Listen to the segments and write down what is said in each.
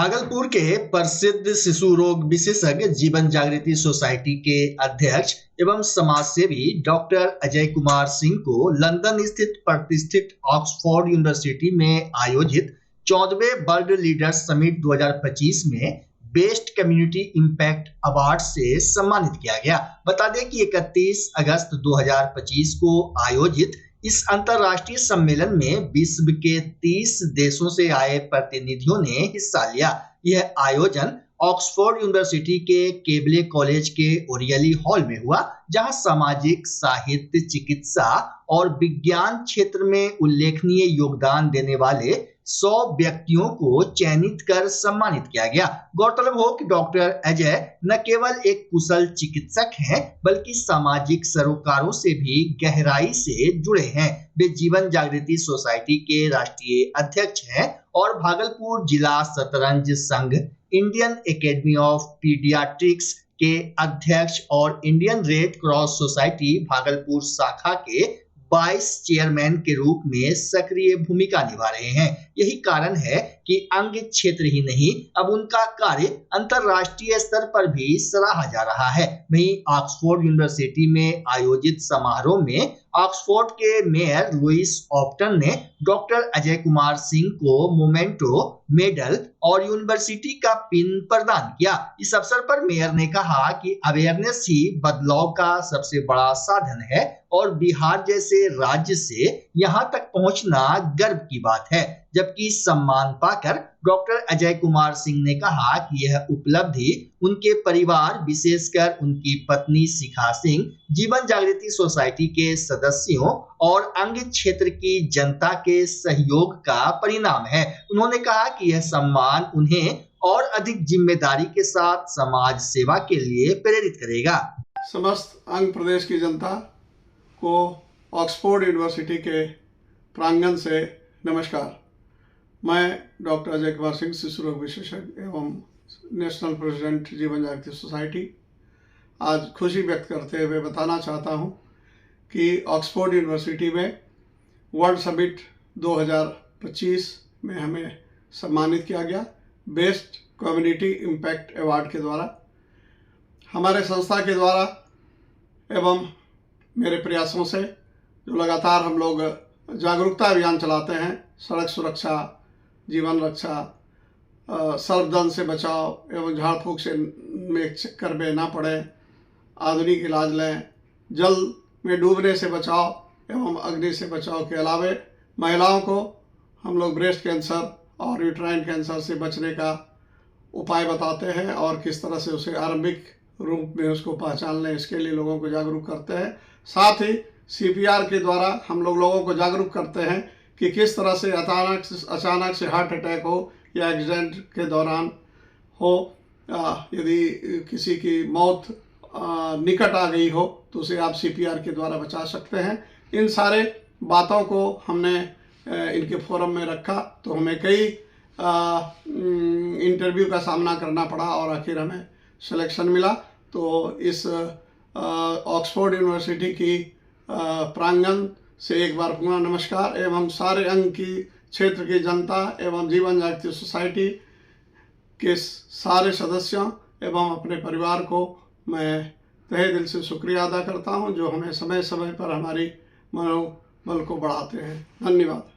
भागलपुर के प्रसिद्ध शिशु रोग विशेषज्ञ जीवन जागृति सोसाइटी के अध्यक्ष एवं समाजसेवी डॉक्टर अजय कुमार सिंह को लंदन स्थित प्रतिष्ठित ऑक्सफोर्ड यूनिवर्सिटी में आयोजित 14वें वर्ल्ड लीडर्स समिट 2025 में बेस्ट कम्युनिटी इम्पैक्ट अवार्ड से सम्मानित किया गया। बता दें कि 31 अगस्त 2025 को आयोजित इस अंतरराष्ट्रीय सम्मेलन में विश्व के 30 देशों से आए प्रतिनिधियों ने हिस्सा लिया। यह आयोजन ऑक्सफोर्ड यूनिवर्सिटी के केबले कॉलेज के ओरियली हॉल में हुआ, जहां सामाजिक, साहित्य, चिकित्सा और विज्ञान क्षेत्र में उल्लेखनीय योगदान देने वाले 100 व्यक्तियों को चयनित कर सम्मानित किया गया। गौरतलब हो कि डॉक्टर अजय न केवल एक कुशल चिकित्सक हैं, बल्कि सामाजिक सरोकारों से भी गहराई से जुड़े हैं। वे जीवन जागृति सोसाइटी के राष्ट्रीय अध्यक्ष हैं और भागलपुर जिला शतरंज संघ, इंडियन एकेडमी ऑफ पीडियाट्रिक्स के अध्यक्ष और Indian red cross society Bhagalpur शाखा के 22 चेयरमैन के रूप में सक्रिय भूमिका निभा रहे हैं। यही कारण है कि अंग क्षेत्र ही नहीं, अब उनका कार्य अंतरराष्ट्रीय स्तर पर भी सराहा जा रहा है। वहीं ऑक्सफोर्ड यूनिवर्सिटी में आयोजित समारोह में ऑक्सफोर्ड के मेयर लुइस ऑप्टन ने डॉक्टर अजय कुमार सिंह को मोमेंटो, मेडल और यूनिवर्सिटी का पिन प्रदान किया। इस अवसर पर मेयर ने कहा कि अवेयरनेस ही बदलाव का सबसे बड़ा साधन है और बिहार जैसे राज्य से यहाँ तक पहुँचना गर्व की बात है। जबकि सम्मान पाकर डॉक्टर अजय कुमार सिंह ने कहा कि यह उपलब्धि उनके परिवार, विशेषकर उनकी पत्नी शिखा सिंह, जीवन जागृति सोसाइटी के सदस्यों और अंग क्षेत्र की जनता के सहयोग का परिणाम है। उन्होंने कहा कि यह सम्मान उन्हें और अधिक जिम्मेदारी के साथ समाज सेवा के लिए प्रेरित करेगा। समस्त अंग प्रदेश की जनता को ऑक्सफोर्ड यूनिवर्सिटी के प्रांगण से नमस्कार। मैं डॉक्टर अजय कुमार सिंह, शिशु रोग विशेषज्ञ एवं नेशनल प्रेसिडेंट जीवन जागृति सोसाइटी, आज खुशी व्यक्त करते हुए बताना चाहता हूं कि ऑक्सफोर्ड यूनिवर्सिटी में वर्ल्ड समिट 2025 में हमें सम्मानित किया गया बेस्ट कम्युनिटी इम्पैक्ट अवार्ड के द्वारा। हमारे संस्था के द्वारा एवं मेरे प्रयासों से जो लगातार हम लोग जागरूकता अभियान चलाते हैं, सड़क सुरक्षा, जीवन रक्षा, सर्वदन से बचाव एवं झाड़ फूक से में चक्कर में ना पड़े, आधुनिक इलाज लें, जल में डूबने से बचाव एवं अग्नि से बचाव के अलावे महिलाओं को हम लोग ब्रेस्ट कैंसर और यूट्राइन कैंसर से बचने का उपाय बताते हैं और किस तरह से उसे आरंभिक रूप में उसको पहचान लें, इसके लिए लोगों को जागरूक करते हैं। साथ ही CPR के द्वारा हम लोगों को जागरूक करते हैं कि किस तरह से अचानक से हार्ट अटैक हो या एक्सीडेंट के दौरान हो, यदि किसी की मौत निकट आ गई हो तो उसे आप CPR के द्वारा बचा सकते हैं। इन सारे बातों को हमने इनके फोरम में रखा तो हमें कई इंटरव्यू का सामना करना पड़ा और आखिर हमें सिलेक्शन मिला। तो इस ऑक्सफोर्ड यूनिवर्सिटी की प्रांगण से एक बार पुनः नमस्कार एवं सारे अंग की क्षेत्र की जनता एवं जीवन जागृति सोसाइटी के सारे सदस्यों एवं अपने परिवार को मैं तहे दिल से शुक्रिया अदा करता हूं, जो हमें समय समय पर हमारी मनोबल को बढ़ाते हैं। धन्यवाद।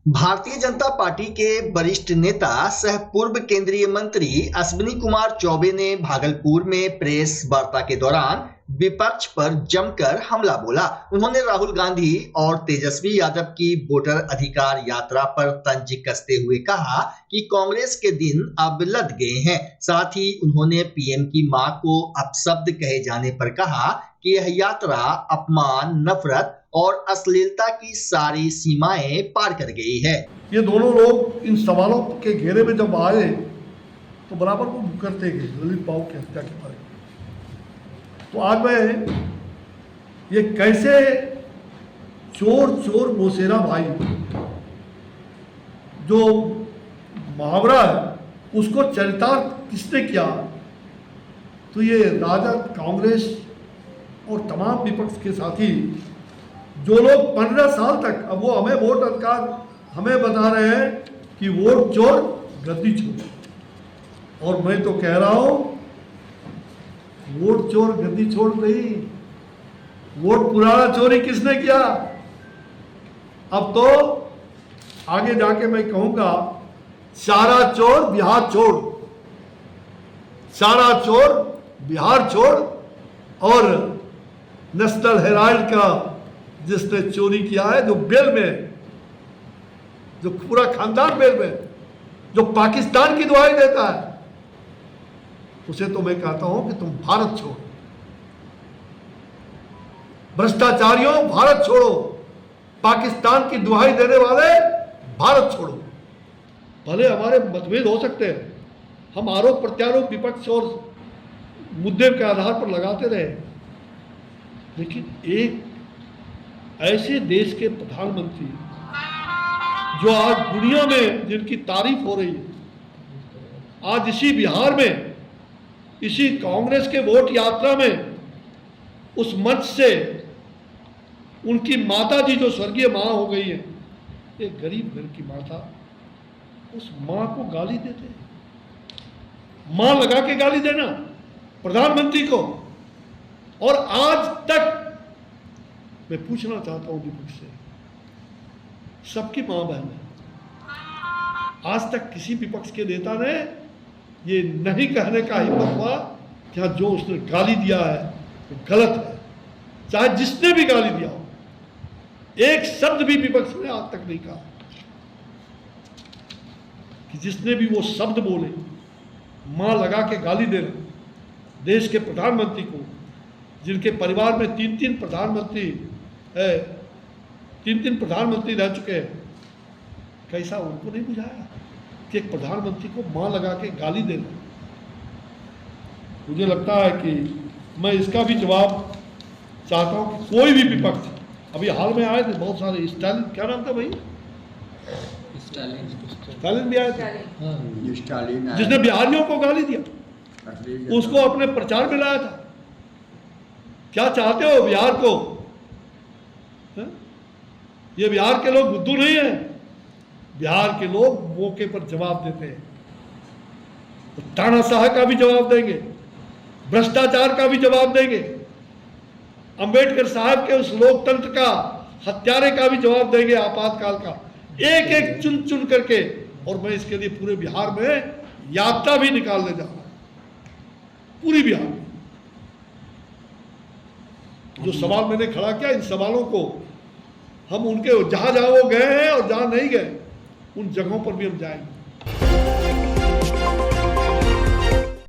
भारतीय जनता पार्टी के वरिष्ठ नेता सह पूर्व केंद्रीय मंत्री अश्विनी कुमार चौबे ने भागलपुर में प्रेस वार्ता के दौरान विपक्ष पर जमकर हमला बोला। उन्होंने राहुल गांधी और तेजस्वी यादव की वोटर अधिकार यात्रा पर तंज कसते हुए कहा कि कांग्रेस के दिन अब लद गए हैं। साथ ही उन्होंने पीएम की मां को अपशब्द कहे जाने पर कहा कि यह यात्रा अपमान, नफरत और अश्लीलता की सारी सीमाएं पार कर गई है। ये दोनों लोग इन सवालों के घेरे में जब आए तो बराबर को करते गए ललित बाबू की हत्या के बारे में। तो आज मैं ये कैसे चोर मोसेरा भाई जो मुहावरा है उसको चरितार्थ किसने किया, तो ये राजद, कांग्रेस और तमाम विपक्ष के साथी जो लोग 15 साल तक, अब वो हमें वोट अधिकार हमें बता रहे हैं कि वोट चोर गद्दी चोर। और मैं तो कह रहा हूं वोट चोर गद्दी चोर नहीं, वोट पुराना चोरी किसने किया? अब तो आगे जाके मैं कहूंगा सारा चोर बिहार छोड़, सारा चोर बिहार छोड़। और नेशनल हेराल्ड का जिसने चोरी किया है, जो बेल में, जो पूरा खानदान बेल में, जो पाकिस्तान की दुआई देता है, उसे तो मैं कहता हूं कि तुम भारत छोड़ो। भ्रष्टाचारियों भारत छोड़ो, पाकिस्तान की दुहाई देने वाले भारत छोड़ो। भले हमारे मतभेद हो सकते हैं, हम आरोप प्रत्यारोप विपक्ष और मुद्दे के आधार पर लगाते रहे, लेकिन एक ऐसे देश के प्रधानमंत्री जो आज दुनिया में जिनकी तारीफ हो रही है, आज इसी बिहार में, इसी कांग्रेस के वोट यात्रा में, उस मंच से उनकी माता जी जो स्वर्गीय मां हो गई है, एक गरीब घर की माता, उस मां को गाली देते हैं। मां लगा के गाली देना प्रधानमंत्री को। और आज तक मैं पूछना चाहता हूं विपक्ष से, सबकी मां बहन है, आज तक किसी विपक्ष के नेता ने ये नहीं कहने का हिम्मत हुआ कि जो उसने गाली दिया है वो गलत है, चाहे जिसने भी गाली दिया हो। एक शब्द भी विपक्ष ने आज तक नहीं कहा कि जिसने भी वो शब्द बोले, मां लगा के गाली देना देश के प्रधानमंत्री को, जिनके परिवार में तीन प्रधानमंत्री है, तीन प्रधानमंत्री रह चुके हैं, कैसा उनको नहीं बुझाया कि एक प्रधानमंत्री को मां लगा के गाली देना? मुझे लगता है कि मैं इसका भी जवाब चाहता हूं कि कोई भी विपक्ष, अभी हाल में आए थे बहुत सारे, स्टालिन, क्या नाम था भाई, स्टालिन भी आए थे, स्टालिन जिसने बिहारियों को गाली दिया, उसको अपने प्रचार में लाया था। क्या चाहते हो बिहार को? ये बिहार के लोग बुद्धू नहीं है, बिहार के लोग मौके पर जवाब देते हैं। तो तानाशाह का भी जवाब देंगे, भ्रष्टाचार का भी जवाब देंगे, अंबेडकर साहब के उस लोकतंत्र का, हत्यारे का भी जवाब देंगे, आपातकाल का, एक एक चुन चुन करके। और मैं इसके लिए पूरे बिहार में यात्रा भी निकालने जा रहा हूं, पूरी बिहार में। जो सवाल मैंने खड़ा किया, इन सवालों को हम उनके जहां जहां वो गए हैं और जहां नहीं गए, उन जगहों पर भी हम जाएंगे।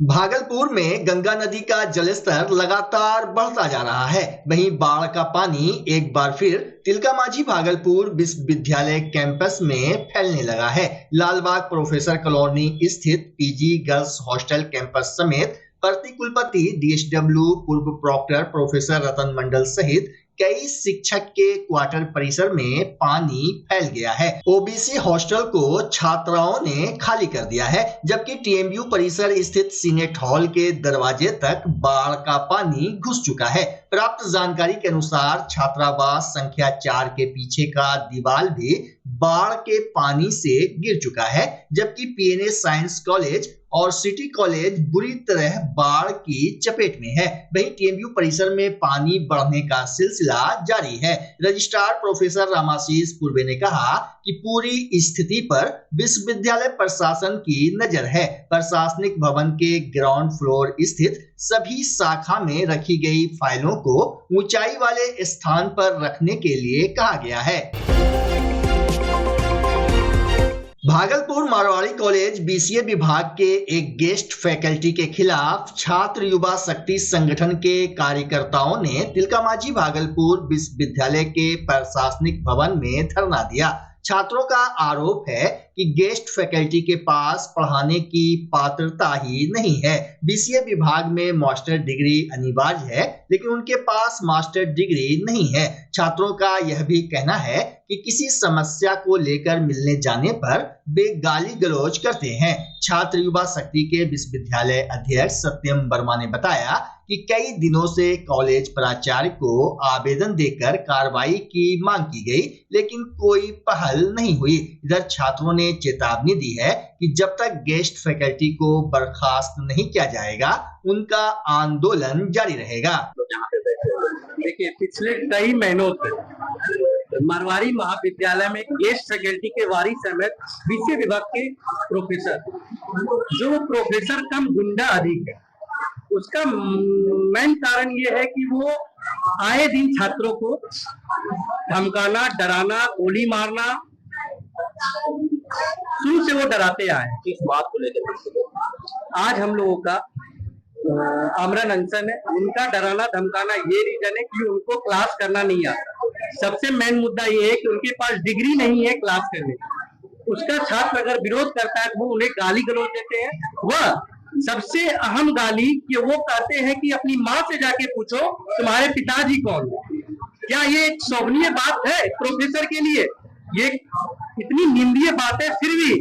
भागलपुर में गंगा नदी का जलस्तर लगातार बढ़ता जा रहा है। वहीं बाढ़ का पानी एक बार फिर तिलकामाझी भागलपुर विश्वविद्यालय कैंपस में फैलने लगा है। लालबाग प्रोफेसर कॉलोनी स्थित पीजी गर्ल्स हॉस्टल कैंपस समेत प्रति कुलपति DSW पूर्व प्रॉक्टर प्रोफेसर रतन मंडल सहित कई शिक्षक के क्वार्टर परिसर में पानी फैल गया है। ओबीसी हॉस्टल को छात्राओं ने खाली कर दिया है, जबकि TMU परिसर स्थित सीनेट हॉल के दरवाजे तक बाढ़ का पानी घुस चुका है। प्राप्त जानकारी के अनुसार छात्रावास संख्या 4 के पीछे का दीवार भी बाढ़ के पानी से गिर चुका है, जबकि PNA साइंस कॉलेज और सिटी कॉलेज बुरी तरह बाढ़ की चपेट में है। वहीं TMU परिसर में पानी बढ़ने का सिलसिला जारी है। रजिस्ट्रार प्रोफेसर रामाशीष पूर्वे ने कहा कि पूरी स्थिति पर विश्वविद्यालय प्रशासन की नजर है। प्रशासनिक भवन के ग्राउंड फ्लोर स्थित सभी शाखा में रखी गई फाइलों को ऊंचाई वाले स्थान पर रखने के लिए कहा गया है। भागलपुर मारवाड़ी कॉलेज BCA विभाग के एक गेस्ट फैकल्टी के खिलाफ छात्र युवा शक्ति संगठन के कार्यकर्ताओं ने तिलकामाझी भागलपुर विश्वविद्यालय के प्रशासनिक भवन में धरना दिया। छात्रों का आरोप है कि गेस्ट फैकल्टी के पास पढ़ाने की पात्रता ही नहीं है। बीसीए विभाग में मास्टर डिग्री अनिवार्य है, लेकिन उनके पास मास्टर डिग्री नहीं है। छात्रों का यह भी कहना है कि किसी समस्या को लेकर मिलने जाने पर वे गाली गलौज करते हैं। छात्र युवा शक्ति के विश्वविद्यालय अध्यक्ष सत्यम वर्मा ने बताया कि कई दिनों से कॉलेज प्राचार्य को आवेदन देकर कार्रवाई की मांग की गई, लेकिन कोई पहल नहीं हुई। इधर छात्रों ने चेतावनी दी है कि जब तक गेस्ट फैकल्टी को बर्खास्त नहीं किया जाएगा, उनका आंदोलन जारी रहेगा। देखिए, पिछले कई महीनों से मारवाड़ी महाविद्यालय में गेस्ट फैकल्टी के वारिस समेत बीसीए विभाग के प्रोफेसर, जो प्रोफेसर कम गुंडा अधिक है, उसका मेन कारण ये है कि वो आए दिन छात्रों को धमकाना, डराना, गोली मारना, शुरू से वो डराते आए। इस बात को लेकर आज हम लोगों का आमरण अनशन है। उनका डराना धमकाना ये रीजन है कि उनको क्लास करना नहीं आता। सबसे मेन मुद्दा ये है कि उनके पास डिग्री नहीं है क्लास करने की। उसका छात्र अगर विरोध करता है तो वो उन्हें गाली गलौज देते हैं। वह सबसे अहम गाली कि वो कहते हैं कि अपनी माँ से जाके पूछो तुम्हारे पिताजी कौन है। क्या ये एक शोभनीय बात है प्रोफेसर के लिए? ये इतनी निंदनीय बात है। फिर भी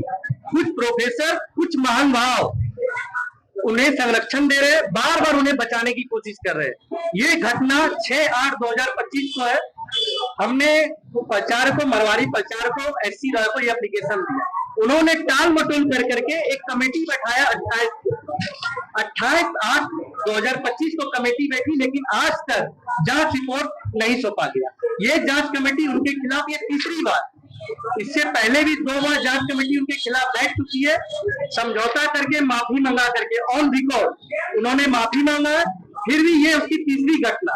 कुछ प्रोफेसर, कुछ महान भाव उन्हें संरक्षण दे रहे, बार बार उन्हें बचाने की कोशिश कर रहे हैं। ये घटना 6/8/2025 को है। हमने प्रचार को, मरवाड़ी प्रचार को, SC रॉय को ये एप्लीकेशन दिया। उन्होंने टाल मटोल कर करके एक कमेटी बैठाया 28/8/2025 को कमेटी बैठी, लेकिन आज तक जांच रिपोर्ट नहीं सौंपा गया। ये जांच कमेटी उनके खिलाफ ये तीसरी बार, इससे पहले भी 2 बार जांच कमेटी उनके खिलाफ बैठ चुकी है। समझौता करके, माफी मंगा करके, ऑन रिकॉर्ड उन्होंने माफी मांगा, फिर भी ये उसकी तीसरी घटना।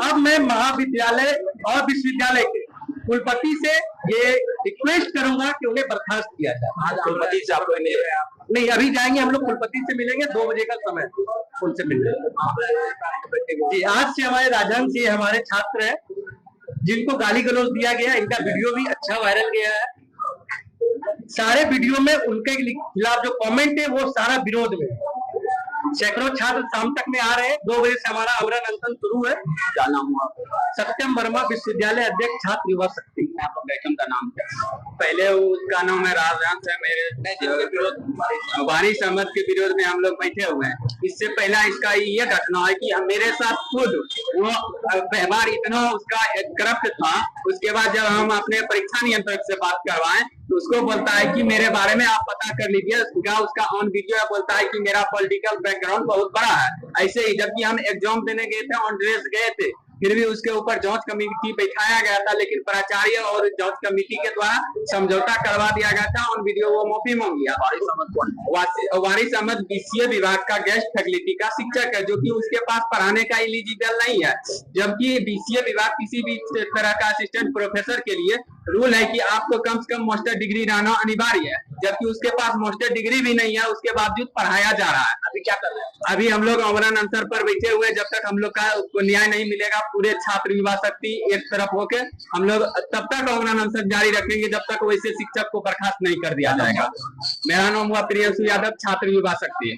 अब मैं महाविद्यालय और विश्वविद्यालय के कुलपति से ये रिक्वेस्ट करूंगा कि उन्हें बर्खास्त किया जाए। कुलपति से आप नहीं, अभी जाएंगे हम लोग, कुलपति से मिलेंगे, 2 बजे का समय उनसे मिलेंगे। जी, आज से हमारे राजहंस जी हमारे छात्र हैं जिनको गाली गलौज दिया गया। इनका वीडियो भी अच्छा वायरल गया है। सारे वीडियो में उनके खिलाफ जो कमेंट है वो सारा विरोध में। सैकड़ों छात्र शाम तक में आ रहे हैं। 2 बजे से हमारा आमरण अनशन शुरू है। क्या नाम हुआ? सत्यम वर्मा, विश्वविद्यालय अध्यक्ष, छात्र युवा शक्ति। आपका बैठम का नाम क्या? पहले उसका नाम है राजहंस है। मेरे वारिस अहमद के विरोध में हम लोग बैठे हुए हैं। इससे पहला इसका ये घटना है कि मेरे साथ खुद वो व्यवहार इतना उसका करप्ट था। उसके बाद जब हम अपने परीक्षा नियंत्रक से बात करवाएं तो उसको बोलता है कि मेरे बारे में आप पता कर लीजिए। उसका ऑन वीडियो बोलता है कि मेरा पॉलिटिकल बैकग्राउंड बहुत बड़ा है। ऐसे ही जबकि हम एग्जाम देने गए थे, ऑन ड्रेस गए थे, फिर भी उसके ऊपर जांच कमेटी बैठाया गया था, लेकिन प्राचार्य और जांच कमेटी के द्वारा समझौता करवा दिया गया था। ऑन वीडियो वो माफी मांग लिया। वारिस अहमद बीसीए विभाग का गेस्ट फैकल्टी का शिक्षक है, जो कि उसके पास पढ़ाने का एलिजिबल नहीं है। जबकि बीसीए विभाग किसी भी तरह का असिस्टेंट प्रोफेसर के लिए रूल है कि आपको कम से कम मास्टर डिग्री रहना अनिवार्य है, जबकि उसके पास मास्टर डिग्री भी नहीं है। उसके बावजूद पढ़ाया जा रहा है। अभी क्या कर रहे हैं? अभी हम लोग आमरण अनशन पर बैठे हुए। जब तक हम लोग का न्याय नहीं मिलेगा, पूरे छात्र युवा शक्ति एक तरफ होके हम लोग तब तक आमरण अनशन जारी रखेंगे जब तक वैसे शिक्षक को बर्खास्त नहीं कर दिया जाएगा। मेरा नाम हुआ प्रियंशु यादव, छात्र युवा शक्ति।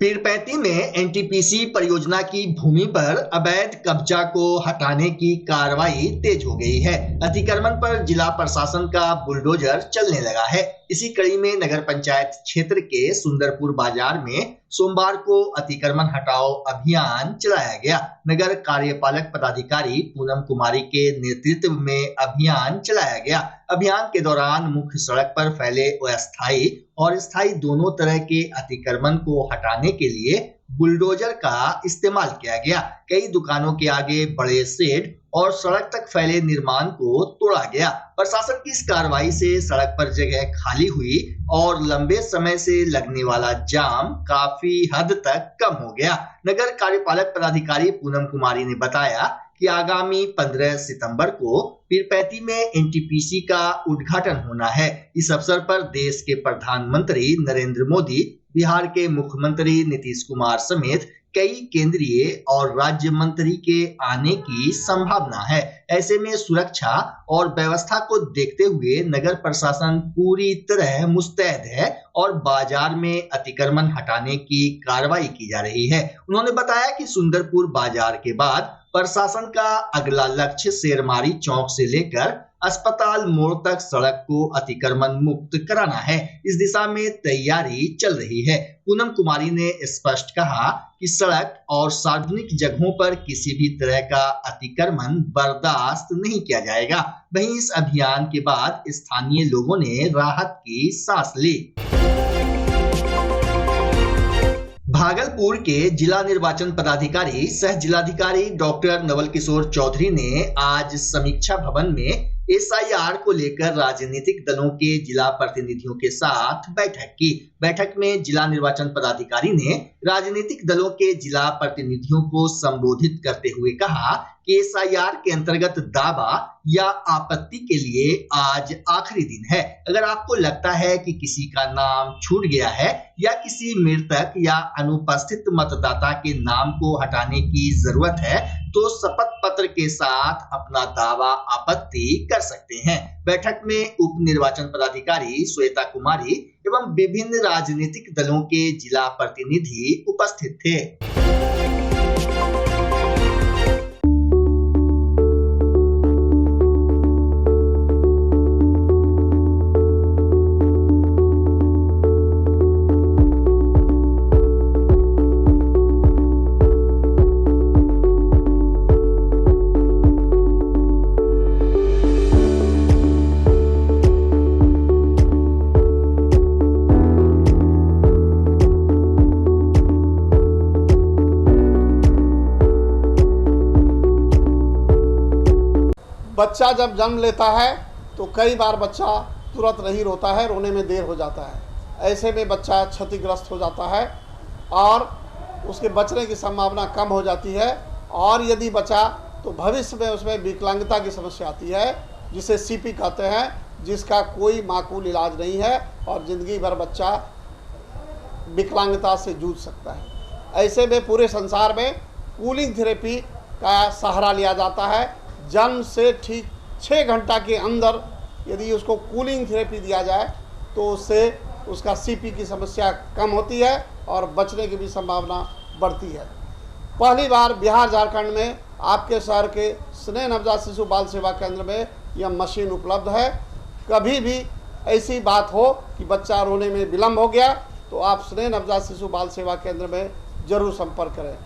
पीरपैंती में एनटीपीसी परियोजना की भूमि पर अवैध कब्जा को हटाने की कार्रवाई तेज हो गई है। अतिक्रमण पर जिला प्रशासन का बुलडोजर चलने लगा है। इसी कड़ी में नगर पंचायत क्षेत्र के सुंदरपुर बाजार में सोमवार को अतिक्रमण हटाओ अभियान चलाया गया। नगर कार्यपालक पदाधिकारी पूनम कुमारी के नेतृत्व में अभियान चलाया गया। अभियान के दौरान मुख्य सड़क पर फैले अस्थायी और स्थायी दोनों तरह के अतिक्रमण को हटाने के लिए बुलडोजर का इस्तेमाल किया गया। कई दुकानों के आगे बड़े शेड और सड़क तक फैले निर्माण को तोड़ा गया। प्रशासन की इस कार्रवाई से सड़क पर जगह खाली हुई और लंबे समय से लगने वाला जाम काफी हद तक कम हो गया। नगर कार्यपालक पदाधिकारी पूनम कुमारी ने बताया कि आगामी 15 सितंबर को पीरपैंती में एनटीपीसी का उद्घाटन होना है। इस अवसर पर देश के प्रधानमंत्री नरेंद्र मोदी, बिहार के मुख्यमंत्री नीतीश कुमार समेत कई केंद्रीय और राज्य मंत्री के आने की संभावना है। ऐसे में सुरक्षा और व्यवस्था को देखते हुए नगर प्रशासन पूरी तरह मुस्तैद है और बाजार में अतिक्रमण हटाने की कार्रवाई की जा रही है। उन्होंने बताया कि सुंदरपुर बाजार के बाद प्रशासन का अगला लक्ष्य शेरमारी चौक से लेकर अस्पताल मोड़ तक सड़क को अतिक्रमण मुक्त कराना है। इस दिशा में तैयारी चल रही है। पूनम कुमारी ने स्पष्ट कहा कि सड़क और सार्वजनिक जगहों पर किसी भी तरह का अतिक्रमण बर्दाश्त नहीं किया जाएगा। वहीं इस अभियान के बाद स्थानीय लोगों ने राहत की सांस ली। भागलपुर के जिला निर्वाचन पदाधिकारी सह जिलाधिकारी डॉक्टर नवल किशोर चौधरी ने आज समीक्षा भवन में SIR को लेकर राजनीतिक दलों के जिला प्रतिनिधियों के साथ बैठक की। बैठक में जिला निर्वाचन पदाधिकारी ने राजनीतिक दलों के जिला प्रतिनिधियों को संबोधित करते हुए कहा कि SIR के अंतर्गत दावा या आपत्ति के लिए आज आखिरी दिन है। अगर आपको लगता है कि किसी का नाम छूट गया है या किसी मृतक या अनुपस्थित मतदाता के नाम को हटाने की जरूरत है तो शपथ पत्र के साथ अपना दावा आपत्ति कर सकते हैं। बैठक में उप निर्वाचन पदाधिकारी श्वेता कुमारी एवं विभिन्न राजनीतिक दलों के जिला प्रतिनिधि उपस्थित थे। बच्चा जब जन्म लेता है तो कई बार बच्चा तुरंत नहीं रोता है, रोने में देर हो जाता है। ऐसे में बच्चा क्षतिग्रस्त हो जाता है और उसके बचने की संभावना कम हो जाती है। और यदि बचा तो भविष्य में उसमें विकलांगता की समस्या आती है, जिसे CP कहते हैं, जिसका कोई माकूल इलाज नहीं है और ज़िंदगी भर बच्चा विकलांगता से जूझ सकता है। ऐसे में पूरे संसार में कूलिंग थेरेपी का सहारा लिया जाता है। जन्म से ठीक 6 घंटा के अंदर यदि उसको कूलिंग थेरेपी दिया जाए तो उससे उसका CP की समस्या कम होती है और बचने की भी संभावना बढ़ती है। पहली बार बिहार झारखंड में आपके शहर के स्नेह नवजात शिशु बाल सेवा केंद्र में यह मशीन उपलब्ध है। कभी भी ऐसी बात हो कि बच्चा रोने में विलम्ब हो गया तो आप स्नेह नवजात शिशु बाल सेवा केंद्र में जरूर संपर्क करें।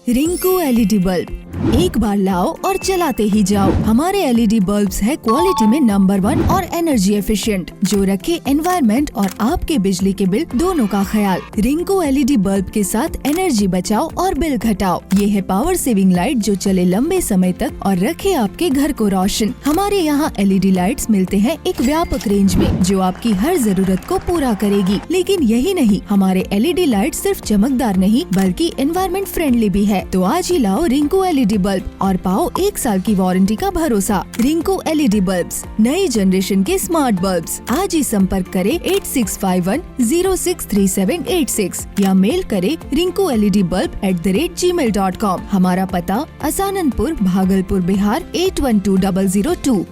रिंकू LED बल्ब एक बार लाओ और चलाते ही जाओ। हमारे LED बल्ब्स है क्वालिटी में नंबर 1 और एनर्जी एफिशिएंट, जो रखे एनवायरनमेंट और आपके बिजली के बिल दोनों का ख्याल। रिंकू LED बल्ब के साथ एनर्जी बचाओ और बिल घटाओ। ये है पावर सेविंग लाइट जो चले लंबे समय तक और रखे आपके घर को रोशन। हमारे यहाँ LED लाइट्स मिलते हैं एक व्यापक रेंज में जो आपकी हर जरूरत को पूरा करेगी। लेकिन यही नहीं, हमारे LED लाइट सिर्फ चमकदार नहीं बल्कि एनवायरनमेंट फ्रेंडली भी है। तो आज ही लाओ रिंकू LED बल्ब और पाओ 1 साल की वारंटी का भरोसा। रिंकू LED बल्ब्स, नई जनरेशन के स्मार्ट बल्ब्स। आज ही संपर्क करें 8651063786 या मेल करें rinkooledbulb@gmail.com। हमारा पता असाननपुर, भागलपुर, बिहार 812002।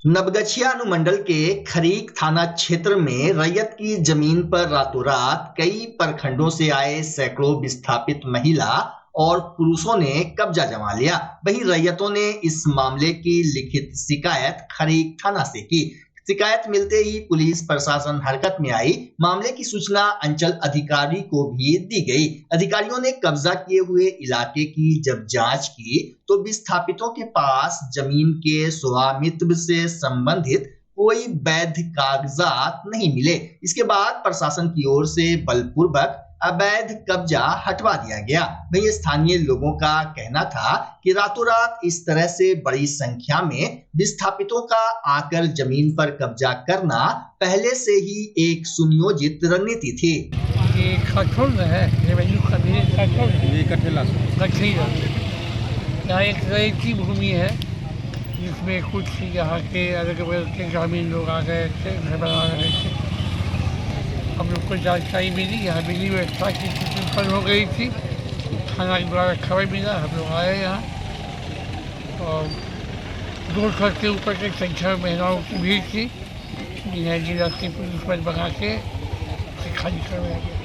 नवगछिया अनुमंडल के खरीक थाना क्षेत्र में रैयत की जमीन पर रातों रात कई प्रखंडों से आए सैकड़ों विस्थापित महिला और पुरुषों ने कब्जा जमा लिया। वहीं रैयतों ने इस मामले की लिखित शिकायत खरीक थाना से की। शिकायत मिलते ही पुलिस प्रशासन हरकत में आई। मामले की सूचना अंचल अधिकारी को भी दी गई। अधिकारियों ने कब्जा किए हुए इलाके की जब जांच की तो विस्थापितों के पास जमीन के स्वामित्व से संबंधित कोई वैध कागजात नहीं मिले। इसके बाद प्रशासन की ओर से बलपूर्वक अवैध कब्जा हटवा दिया गया। वहीं स्थानीय लोगों का कहना था कि रातों रात इस तरह से बड़ी संख्या में विस्थापितों का आकर जमीन पर कब्जा करना पहले से ही एक सुनियोजित रणनीति थी। यहाँ एक रैयती भूमि है जिसमें कुछ यहाँ के अलग अलग के ग्रामीण लोग आ गए थे, घर बना रहे थे। हम लोग को जानकारी मिली, यहाँ बिजली व्यवस्था की स्थिति उत्पन्न हो गई थी। थाना के द्वारा खबर मिला, हम लोग आए यहाँ और 200 के ऊपर की संख्या में महिलाओं की भीड़ थी। जिन्हें जिला की पुलिस बल बना के खाली करवाया गया।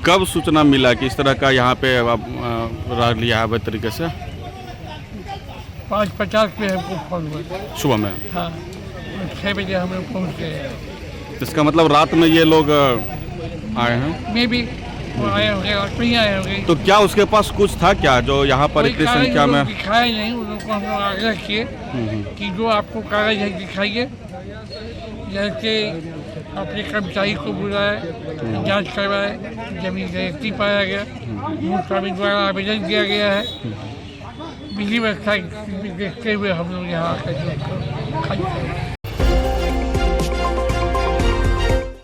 कब सूचना मिला कि इस तरह का यहाँ पे रह लिया है तरीके से? 5:50 पे हमको फोन हुआ। सुबह में? हाँ, 6 बजे हम लोग पहुँच गए। इसका मतलब रात में ये लोग आए हैं? मे भी वो आए होंगे और नहीं आए होंगे। तो क्या उसके पास कुछ था क्या जो यहाँ पर इतनी संख्या में? दिखाए नहीं, उन लोगों को हम लोग आग्रह किए कि जो आपको कागज है दिखाइए। जैसे अपने कर्मचारी को बुलाए, जांच करवाए, जमीन रजिस्ट्री पाया गया, स्वामी द्वारा आवेदन दिया गया है। बिजली व्यवस्था देखते हुए हम लोग यहाँ आकर खाली